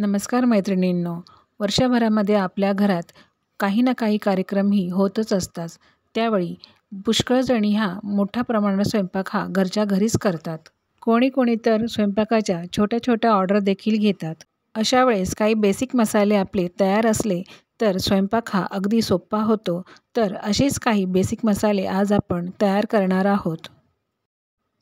नमस्कार मैत्रिणींनो. वर्षभरामध्ये आपल्या घरात काही ना काही कार्यक्रम ही होतच असतात. त्यावेळी पुष्कळ जणी हा मोठ्या प्रमाणात स्वयंपाक हा घरच्या घरीच करतात. कोणी तर स्वयंपाकाच्या छोट्या छोट्या ऑर्डर देखील घेतात. अशा वेळेस काही बेसिक मसाले आपले तयार असले तर स्वयंपाक हा अगदी सोपा होतो. तर असेच काही बेसिक मसाले आज आपण तयार करणार आहोत.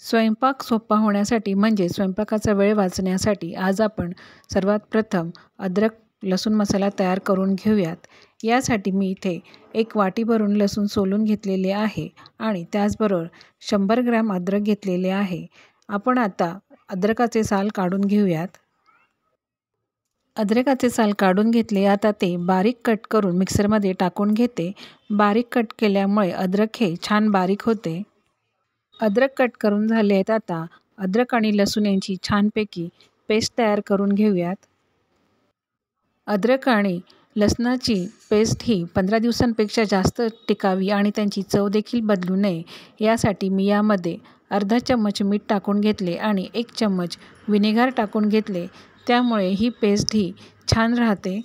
स्वयंपाक सोपा होण्यासाठी म्हणजे स्वयंपाकाचा वेळ वाचण्यासाठी आज आपण सर्वात प्रथम अद्रक लसूण मसाला तयार करून घेऊयात. यासाठी मी इथे 1 वाटी भरून लसूण सोलून घेतलेले आहे आणि त्याचबरोबर 100 ग्रॅम अद्रक घेतलेले आहे. आपण आता अद्रकाचे साल काढून घेऊयात. अद्रकाचे साल काढून घेतले. आता ते बारीक कट करून मिक्सरमध्ये टाकून घेते. बारीक कट केल्यामुळे अद्रक हे छान बारीक होते. अद्रक कट करून झाले आहेत. आता अद्रक आणि लसूण यांची छानपैकी पेस्ट तयार करून घेऊयात. अद्रक आणि लसणाची पेस्ट ही 15 दिवसांपेक्षा जास्त टिकावी आणि त्यांची चव देखील बदलू नये यासाठी मी यामध्ये अर्धा चम्मच मीठ टाकून घेतले आणि 1 चम्मच व्हिनेगर टाकून घेतले. त्यामुळे ही पेस्ट ही छान राहते.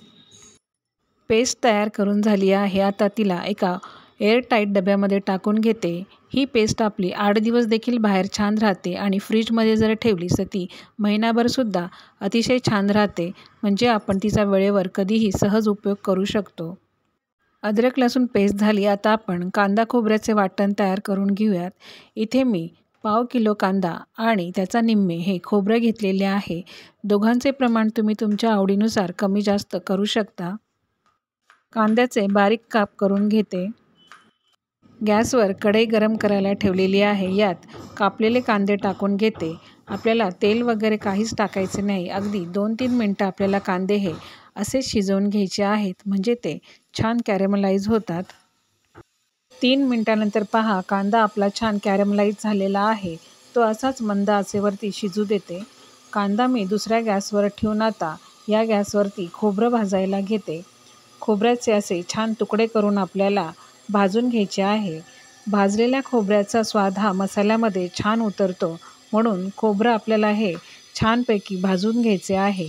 पेस्ट तयार करून झाली आहे. आता तिला एका एअरटाईट डब्यामध्ये टाकून घेते. ही पेस्ट आपली 8 दिवस देखील बाहेर छान राहते आणि फ्रीजमध्ये जर ठेवली तर ती महिनाभरसुद्धा अतिशय छान राहते. म्हणजे आपण तिचा वेळेवर कधीही सहज उपयोग करू शकतो. अद्रक लसूण पेस्ट झाली. आता आपण कांदा खोबऱ्याचे वाटण तयार करून घेऊयात. इथे मी पाव किलो कांदा आणि त्याचा निम्मे हे खोबरं घेतलेले आहे. दोघांचे प्रमाण तुम्ही तुमच्या आवडीनुसार कमी जास्त करू शकता. कांद्याचे बारीक काप करून घेते. गॅसवर कढई गरम करायला ठेवलेली आहे. यात कापलेले कांदे टाकून घेते. आपल्याला तेल वगैरे काहीच टाकायचे नाही. अगदी 2-3 मिनटं आपल्याला कांदे हे असेच शिजवून घ्यायचे आहेत. म्हणजे ते छान कॅरमलाइज होतात. 3 मिनटानंतर पहा, कांदा आपला छान कॅरमलाइज झालेला आहे. तो असाच मंद आचेवरती शिजू देते. कांदा मी दुसऱ्या गॅसवर ठेवून आता या गॅसवरती खोबरं भाजायला घेते. खोबऱ्याचे असे छान तुकडे करून आपल्याला भाजून घ्यायचे आहे. भाजलेल्या खोबऱ्याचा स्वाद हा मसाल्यामध्ये छान उतरतो. म्हणून खोबरं आपल्याला हे छानपैकी भाजून घ्यायचे आहे.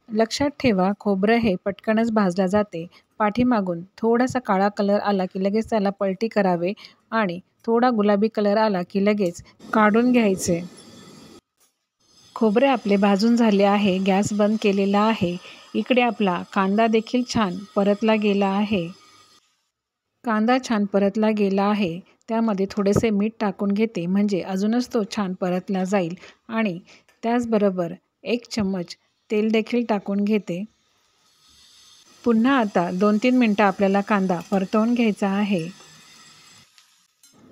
लक्षात ठेवा, खोबरं हे पटकनच भाजले जाते. पाठीमागून थोडासा काळा कलर आला की लगेच त्याला पलटी करावे आणि थोडा गुलाबी कलर आला की लगेच काढून घ्यायचे. खोबरे आपले भाजून झाले आहे. गॅस बंद केलेला आहे. इकडे आपला कांदा देखील छान परतला गेला आहे. कांदा छान परतला गेला आहे. त्यामध्ये थोडेसे मीठ टाकून घेते म्हणजे अजूनच तो छान परतला जाईल आणि त्याचबरोबर 1 चम्मच तेल देखील टाकून घेते. पुन्हा आता 2-3 मिनटं आपल्याला कांदा परतवून घ्यायचा आहे.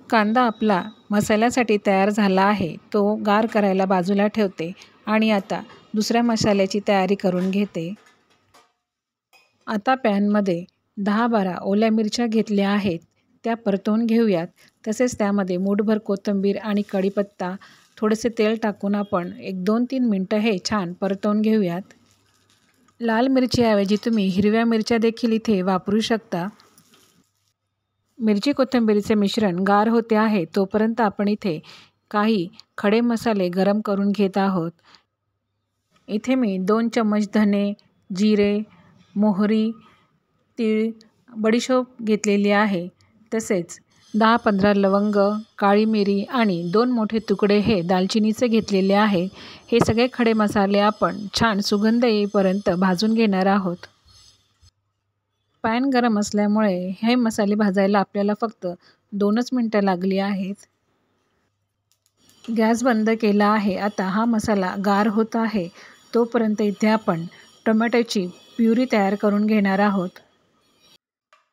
कांदा आपला मसाल्यासाठी तयार झाला आहे. तो गार करायला बाजूला ठेवते आणि आता दुसऱ्या मसाल्याची तयारी करून घेते. आता पॅनमध्ये 10-12 ओल्या मिरच्या घेतल्या आहेत. त्या परतवून घेऊयात. तसेच त्यामध्ये मूठभर कोथिंबीर आणि कढीपत्ता, थोडेसे तेल टाकून आपण 1-2-3 मिनटं हे छान परतवून घेऊयात. लाल मिरचीऐवजी तुम्ही हिरव्या मिरच्या देखील इथे वापरू शकता. मिरची कोथिंबीरीचे मिश्रण गार होते आहे. तोपर्यंत आपण इथे काही खडे मसाले गरम करून घेत आहोत. इथे मी 2 चम्मच धने, जिरे, मोहरी, तीळ, बडीशोप घेतलेली आहे. तसेच 10-15 लवंग, काळी मिरी आणि 2 मोठे तुकडे हे दालचिनीचे घेतलेले आहे. हे सगळे खडे मसाले आपण छान सुगंध येईपर्यंत भाजून घेणार आहोत. पॅन गरम असल्यामुळे हे मसाले भाजायला आपल्याला फक्त 2च मिनटं लागली आहेत. गॅस बंद केला आहे. आता हा मसाला गार होत आहे. तोपर्यंत इथे आपण टोमॅटोची प्युरी तयार करून घेणार आहोत.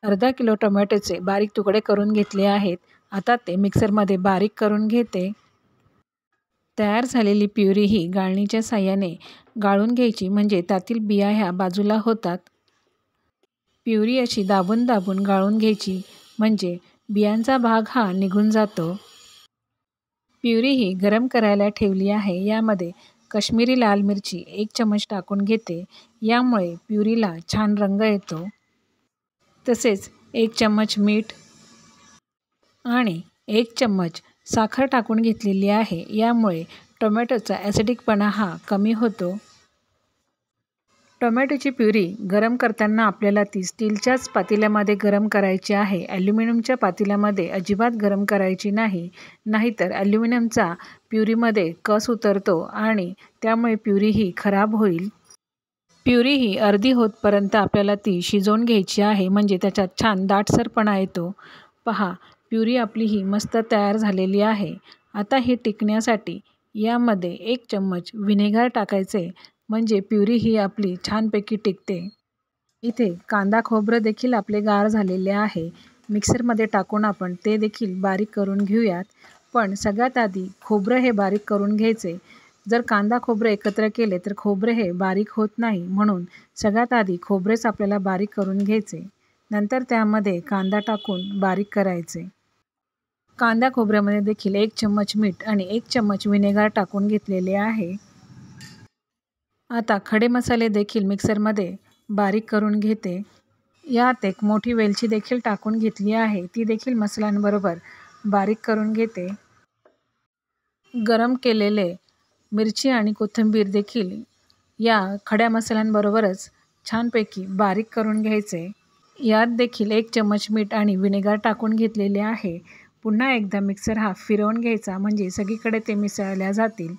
अर्धा किलो टोमॅटोचे बारीक तुकडे करून घेतले आहेत. आता ते मिक्सरमध्ये बारीक करून घेते. तयार झालेली प्युरी ही गाळणीच्या साहाय्याने गाळून घ्यायची म्हणजे त्यातील बिया ह्या बाजूला होतात. प्युरी अशी दाबून दाबून गाळून घ्यायची म्हणजे बियांचा भाग हा निघून जातो. प्युरी ही गरम करायला ठेवली आहे. यामध्ये काश्मीरी लाल मिरची 1 चम्मच टाकून घेते. यामुळे प्युरीला छान रंग येतो. तसेच 1 चम्मच मीठ आणि 1 चम्मच साखर टाकून घेतलेली आहे. यामुळे टोमॅटोचा ॲसिडिकपणा हा कमी होतो. टोमॅटोची प्युरी गरम करताना आपल्याला ती स्टीलच्याच पातेल्यामध्ये गरम करायची आहे. ॲल्युमिनियमच्या पातेल्यामध्ये अजिबात गरम करायची नाही. नाहीतर ॲल्युमिनियमचा प्युरीमध्ये कस उतरतो आणि त्यामुळे प्युरी ही खराब होईल. प्युरी ही अर्धी होतपर्यंत आपल्याला ती शिजवून घ्यायची आहे, म्हणजे त्याच्यात छान दाटसरपणा येतो. पहा, प्युरी आपली ही मस्त तयार झालेली आहे. आता हे टिकण्यासाठी यामध्ये 1 चम्मच व्हिनेगर टाकायचे, म्हणजे प्युरी ही आपली छानपैकी टिकते. इथे कांदा खोबरं देखील आपले गार झालेले आहे. मिक्सरमध्ये टाकून आपण ते देखील बारीक करून घेऊयात. पण सगळ्यात आधी खोबरं हे बारीक करून घ्यायचे. जर कांदा खोबरं एकत्र केले तर खोबरे हे बारीक होत नाही, म्हणून सगळ्यात आधी खोबरेच आपल्याला बारीक करून घ्यायचे. नंतर त्यामध्ये कांदा टाकून बारीक करायचे. कांदा खोबऱ्यामध्ये देखील 1 चम्मच मीठ आणि 1 चम्मच व्हिनेगर टाकून घेतलेले आहे. आता खडे मसाले देखील मिक्सरमध्ये बारीक करून घेते. यात 1 मोठी वेलची देखील टाकून घेतली आहे. ती देखील मसाल्यांबरोबर बारीक करून घेते. गरम केलेले मिरची आणि कोथिंबीर देखील या खड्या मसाल्यांबरोबरच छानपैकी बारीक करून घ्यायचे. यात देखील 1 चम्मच मीठ आणि व्हिनेगर टाकून घेतलेले आहे. पुन्हा एकदा मिक्सर हा फिरवून घ्यायचा, म्हणजे सगळीकडे ते मिसळल्या जातील.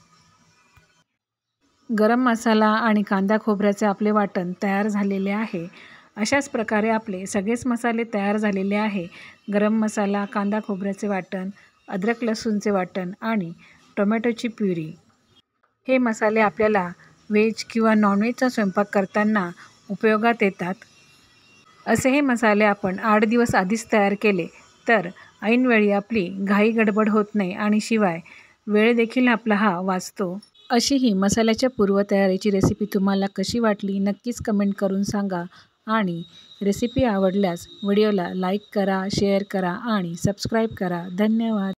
गरम मसाला आणि कांदा खोबऱ्याचे आपले वाटण तयार झालेले आहे. अशाच प्रकारे आपले सगळेच मसाले तयार झालेले आहे. गरम मसाला, कांदा खोबऱ्याचे वाटण, अद्रक लसूणचे वाटण आणि टोमॅटोची प्युरी. हे मसाले आपल्याला व्हेज किंवा नॉनव्हेजचा स्वयंपाक करताना उपयोगात येतात. असे हे मसाले आपण 8 दिवस आधीच तयार केले तर ऐनवेळी आपली घाई गडबड होत नाही आणि शिवाय वेळ देखील आपला हा वाचतो. अशी ही मसाल्याच्या पूर्वतयारीची रेसिपी तुम्हाला कशी वाटली नक्कीच कमेंट करून सांगा. आणि रेसिपी आवडल्यास व्हिडिओला लाईक करा, शेअर करा आणि सबस्क्राईब करा. धन्यवाद.